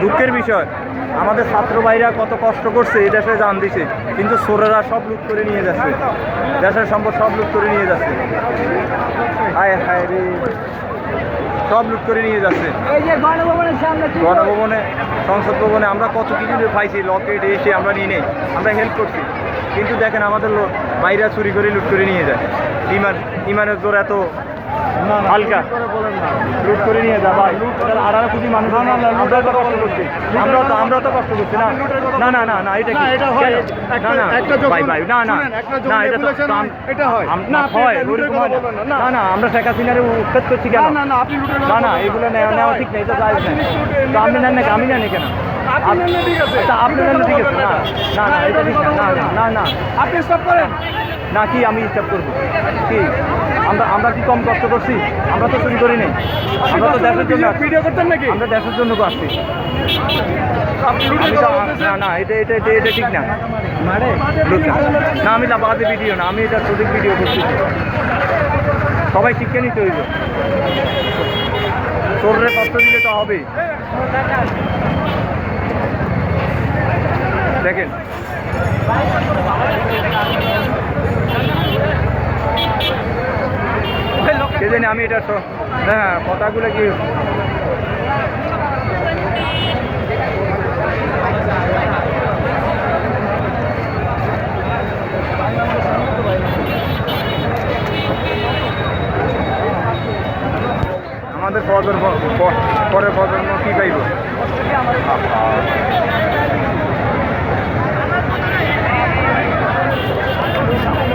দুঃখের বিষয়, আমাদের ছাত্র ভাইরা কত কষ্ট করছে এই দেশে জান দিছে, কিন্তু চোরেরা সব লুট করে নিয়ে যাচ্ছে, দেশের সম্পদ সব লুট করে নিয়ে যাচ্ছে। হায় হায় রে, সব লুট করে নিয়ে যাচ্ছে। গণভবনে, সংসদ ভবনে আমরা কত কিছু পাইছি, লকেট এসে আমরা নিয়ে নেই, আমরা হেল্প করছি, কিন্তু দেখেন আমাদের বাইরা চুরি করে লুট করে নিয়ে যায়। ইমানের জোর এত হালকা, লুট করে নিয়ে যা ভাই। আড়াআড়ি কোটি মানুষ, আমরা তো কষ্ট করছি, আমরা তো কষ্ট করছি না। না না না না, এটা কি না না ভাই ভাই, না না না, এটা তো এটা হয় না, না না, আমরা শেখ হাসিনারে উচ্ছেদ করছি কেন? না না, এগুলো নেওয়া ঠিক নেই, এটা জায়েজ নেই। তো আপনি নেন নাকি? আমি নেন কেন? আপনি নেন ঠিক আছে, না না না, এটা ঠিক না, না না, আপনি স্টপ করেন না। কি আমি স্টপ করবো? কি আমরা কি কম কষ্ট করছি? আমরা তো চুরি করি নাই, আমরা তো দেশের জন্য ভিডিও করতেন নাকি? আমরা দেশের জন্য আসছি। না না, এটা এটা এটা এটা ঠিক না, না আমি না বাজে ভিডিও না, আমি এটা সঠিক ভিডিও করছি। সবাই শিক্ষা নিতে হইব, চোরের কষ্ট দিলে তো হবেই। দেখেন কে জানি, আমি এটা হ্যাঁ কথাগুলো কি আমাদের পরের প্রজন্ম কি পাইব?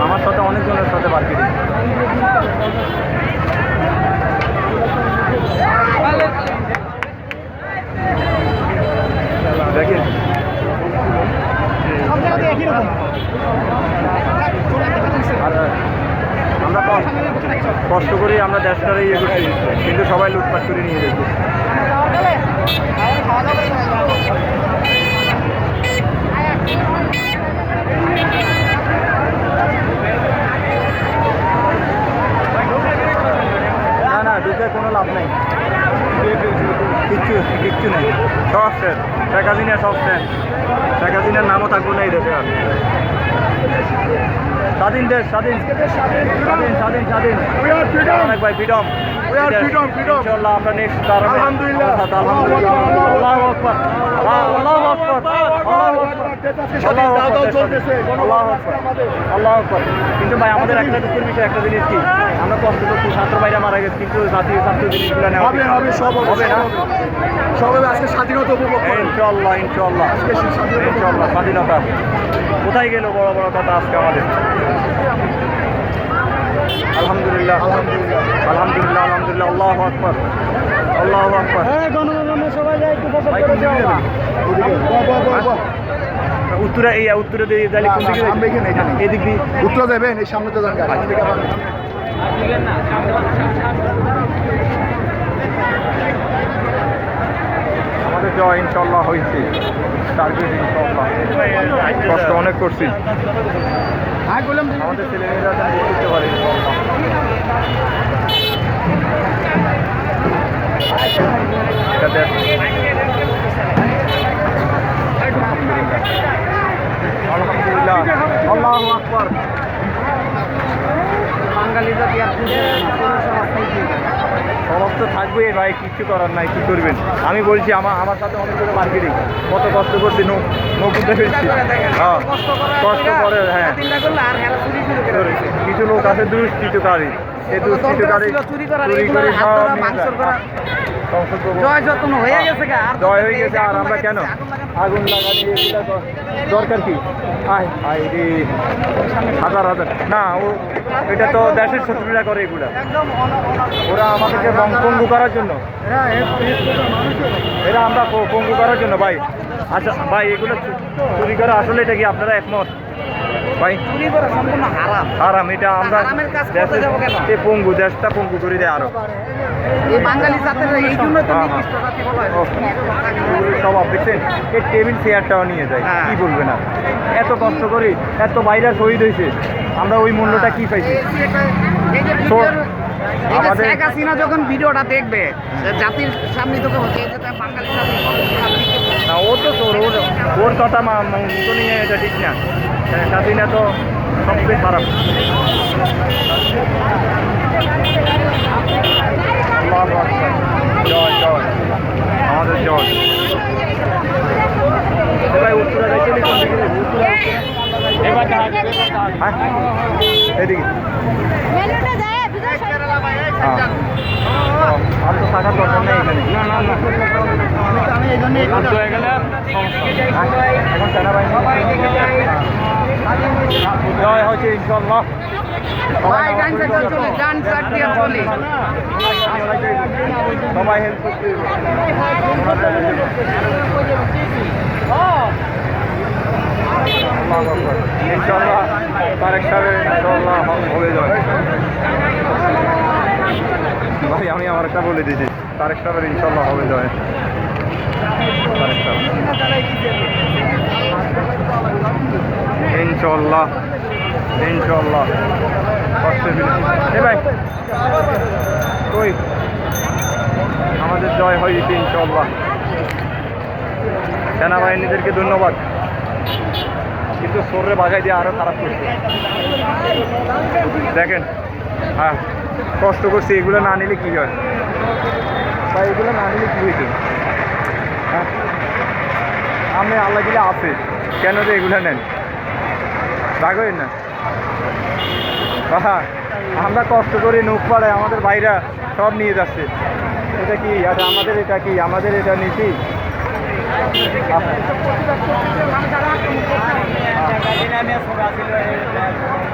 আমার সাথে অনেকজনের সাথে বাকি দেখেন আমরা কষ্ট করি, আমরা দেশটারে ইয়ে করছি, কিন্তু সবাই লুটপাট করে নিয়ে যাচ্ছে। না না, ঢুকে কোনো লাভ নাই, কিচ্ছু নেই, সব স্ট্যান্ড শেখ হাসিনা, সব স্ট্যান্ড শেখ হাসিনার নামও থাকবো না এই দেশে আর। স্বাধীন দেশ, স্বাধীন স্বাধীন স্বাধীন স্বাধীন অনেক ভাই, ফ্রিডম ইনশাআল্লাহ। আমরা নেক্সট আলহামদুলিল্লাহ, আলহামদুলিল্লাহ, আল্লাহু আকবার, আল্লাহু আকবার, আল্লাহু আকবার। কিন্তু ভাই আমাদের একটা দুঃখের বিষয়, একটা জিনিস কি, আমরা কষ্ট করছি, ছাত্র ভাইরা মারা গেছে, কিন্তু জাতীয় ছাত্র জিনিসগুলো নেওয়া হবে না। সবাই আজকে স্বাধীনতা উপভোগ করবে ইনশাআল্লাহ, ইনশাআল্লাহ, ইনশাআল্লাহ। স্বাধীনতা কোথায় গেল? বড় বড় কথা আজকে আমাদের। আলহামদুলিল্লাহ, আলহামদুলিল্লাহ, আলহামদুলিল্লাহ, আলহামদুলিল্লাহ, আল্লাহু আকবার, আল্লাহু আকবার। উত্তরে এই উত্তরে দিয়ে যাইলে কোন দিকে যাবেন? এদিক দিয়ে উত্তরে যাবেন, এই সামনে তো যান গাড়ি। আমাদের জয় ইনশাআল্লাহ হয়েছে, কষ্ট অনেক করছি, আমাদের ছেলেমেয়েরা করতে পারে। আলহামদুলিল্লাহ, আল্লাহু আকবার। বাঙালি জাতি আর স্বভাব তো থাকবে ভাই, কিচ্ছু করার নাই, কি করবেন? আমি বলছি আমার সাথে অনেকগুলো মার্কেটিং, কত কষ্ট করছি, নৌকুতে ফেলছি, হ্যাঁ কষ্ট করে, হ্যাঁ কিছু লোক আছে দুষ্কৃতকারী, এই দুষ্কৃতকারী চুরি করে জয় হয়ে গেছে। আর আমরা কেন আগুন লাগানি? দরকার কি? হাজার হাজার না, এটা তো দেশের শত্রুরা করে এগুলা, ওরা আমাদেরকে পঙ্গু করার জন্য, এরা আমরা পঙ্গু করার জন্য ভাই। আচ্ছা ভাই, এগুলো চুরি করা আসলে এটা কি আপনারা একমত ভাই? চুরি করা সম্পূর্ণ হারাম, হারাম। এটা আমরা পঙ্গু, দেশটা পঙ্গু করে দেয় আরো। স্বভাব দেখছেন, এই টেবিল চেয়ারটাও নিয়ে যায়, কি বলবেন? আর এত কষ্ট করি, এত বাইরা শহীদ হয়েছে, আমরা ওই মূল্যটা কি পাইছি? আমাদের শেখ হাসিনা যখন ভিডিওটা দেখবে, জাতির সামনে তোকে হচ্ছে বাঙালি ওর কথা মতো নিয়ে এটা ঠিক না। হাসিনা তো সবচেয়ে খারাপ। আল্লাহু আকবার। জয় জয় আমাদের জয়। ভাই উত্তরা যাইতে কোন দিকে যাবো? হ্যাঁ এদিকে আর তো থাকার দরকার নেই এখানে। এখন সেনাবাহিনী জয় হচ্ছে ইনশাল্লাহ। সবাই হেল্প করতে ইনশাল্লাহ তারেক সাহেব ইনশাল্লাহ হবে যায়। ভাই আমি আমার একটা বলে দিয়েছি, তারেক সাহেবের ইনশাল্লাহ হবে যায়। তারেক সাহেব ইনশাল্লাহ ইনশাল্লাহ এ ভাই কই আমাদের জয় হয়েছে ইনশাল্লাহ। সেনাবাহিনীদেরকে ধন্যবাদ, কিন্তু সরে বাগাই দিয়ে আরও খারাপ করছে। দেখেন হ্যাঁ কষ্ট করছি, এগুলো না নিলে কী হয় বা এগুলো না নিলে কী হয়েছে? হ্যাঁ আমি আল্লাহ দিলে আছে, কেন যে এগুলো নেন রাগ হয় না? হ্যাঁ আমরা কষ্ট করে নৌক পাড়ায় আমাদের ভাইরা সব নিয়ে যাচ্ছে। এটা কি আমাদের, এটা কি আমাদের এটা নিচ্ছি?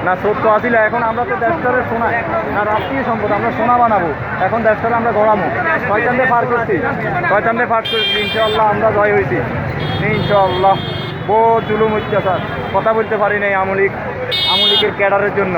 না সত্য আসিল, এখন আমরা তো দেশটারে সোনা না রাষ্ট্রীয় সম্পদ, আমরা সোনা বানাবো। এখন দেশটারে আমরা গড়াবো, শয়তানরে পার করছি, শয়তানরে পার করছি। ইনশাল্লাহ আমরা জয় হয়েছি ইনশাল্লাহ। বহু জুলুম অত্যাচার, কথা বলতে পারি নাই আমলিকের ক্যাডারের জন্য।